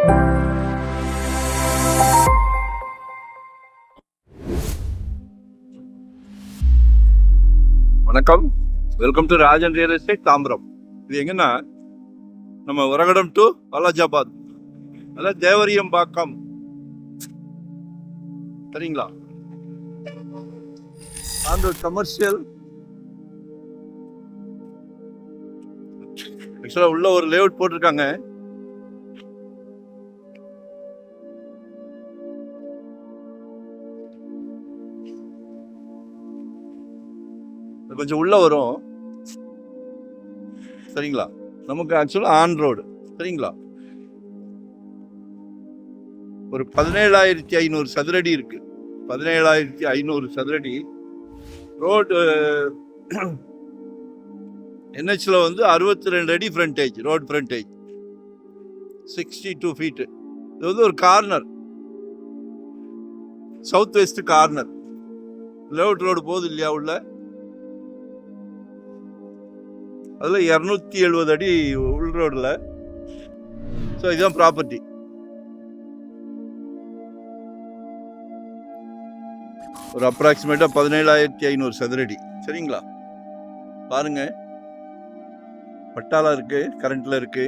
வணக்கம், welcome to Rajan real estate Tambaram. இது எங்கன்னா நம்ம உரகடம் டு வாலாஜாபாத், அதாவது தேவரியம்பாக்கம், சரிங்களா? அந்த கமர்ஷியல் ஆக்சுவலா உள்ள ஒரு லேஅவுட் போட்டிருக்காங்க. கொஞ்சம் உள்ள வரும், சரிங்களா? நமக்கு ஆக்சுவலா ஆன் ரோடு, சரிங்களா? ஒரு 17,500 சதுரடி இருக்கு. 17,500 சதுரடி ரோடு. என்ஹெச்ல வந்து 62 அடி ஃப்ரண்டேஜ், ரோட் ஃப்ரண்டேஜ் 62 ஃபீட். இது வந்து ஒரு corner, south west corner. Layout road போகுது இல்லையா உள்ள, அதுல 270 அடி உள் ரோடுல. ஸோ இதுதான் ப்ராப்பர்ட்டி. ஒரு அப்ராக்சிமேட்டா 17,500 சதுரடி, சரிங்களா? பாருங்க, பட்டாளா இருக்கு, கரண்ட்ல இருக்கு.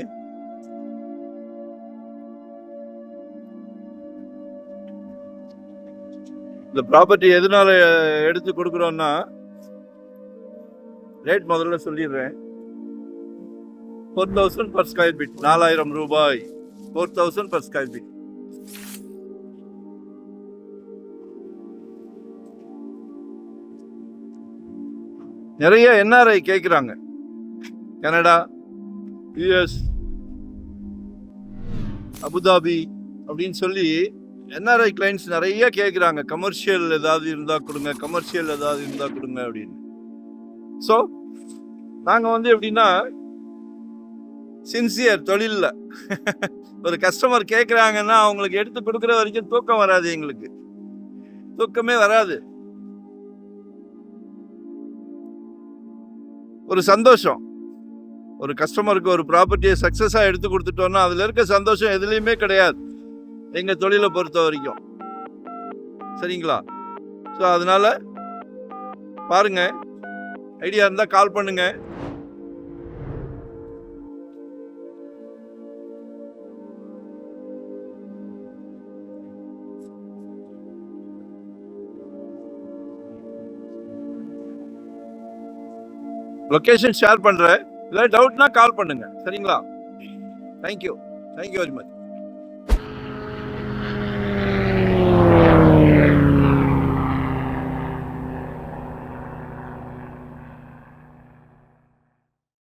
இந்த ப்ராப்பர்ட்டி எதனால எடுத்து கொடுக்குறோம்னா, ரேட் முதல்ல சொல்லிடுறேன். 4,000 per square feet, 4,000 ரூபாய். 4,000 per square feet. நிறைய என்ஆர்ஐ கேட்குறாங்க, கனடா, யூஎஸ், அபுதாபி அப்படின்னு சொல்லி என்ஆர்ஐ கிளைண்ட்ஸ் நிறைய கேட்குறாங்க. கமர்ஷியல் ஏதாவது இருந்தா கொடுங்க, கமர்ஷியல் ஏதாவது இருந்தா கொடுங்க அப்படின்னு. ஸோ நாங்கள் வந்து எப்படின்னா சின்சியர் தொழிலில் ஒரு கஸ்டமர் கேட்குறாங்கன்னா அவங்களுக்கு எடுத்து கொடுக்குற வரைக்கும் தூக்கம் வராது, எங்களுக்கு தூக்கமே வராது. ஒரு சந்தோஷம், ஒரு கஸ்டமருக்கு ஒரு ப்ராப்பர்ட்டியை சக்ஸஸாக எடுத்து கொடுத்துட்டோம்னா அதில் இருக்க சந்தோஷம் எதுலேயுமே கிடையாது, எங்கள் தொழிலை பொறுத்த வரைக்கும், சரிங்களா? ஸோ அதனால பாருங்க, ஐடியா இருந்தால் கால் பண்ணுங்க. லொகேஷன் ஷேர் பண்றேன். இல்லை டவுட்னா கால் பண்ணுங்க, சரிங்களா? Thank you very much.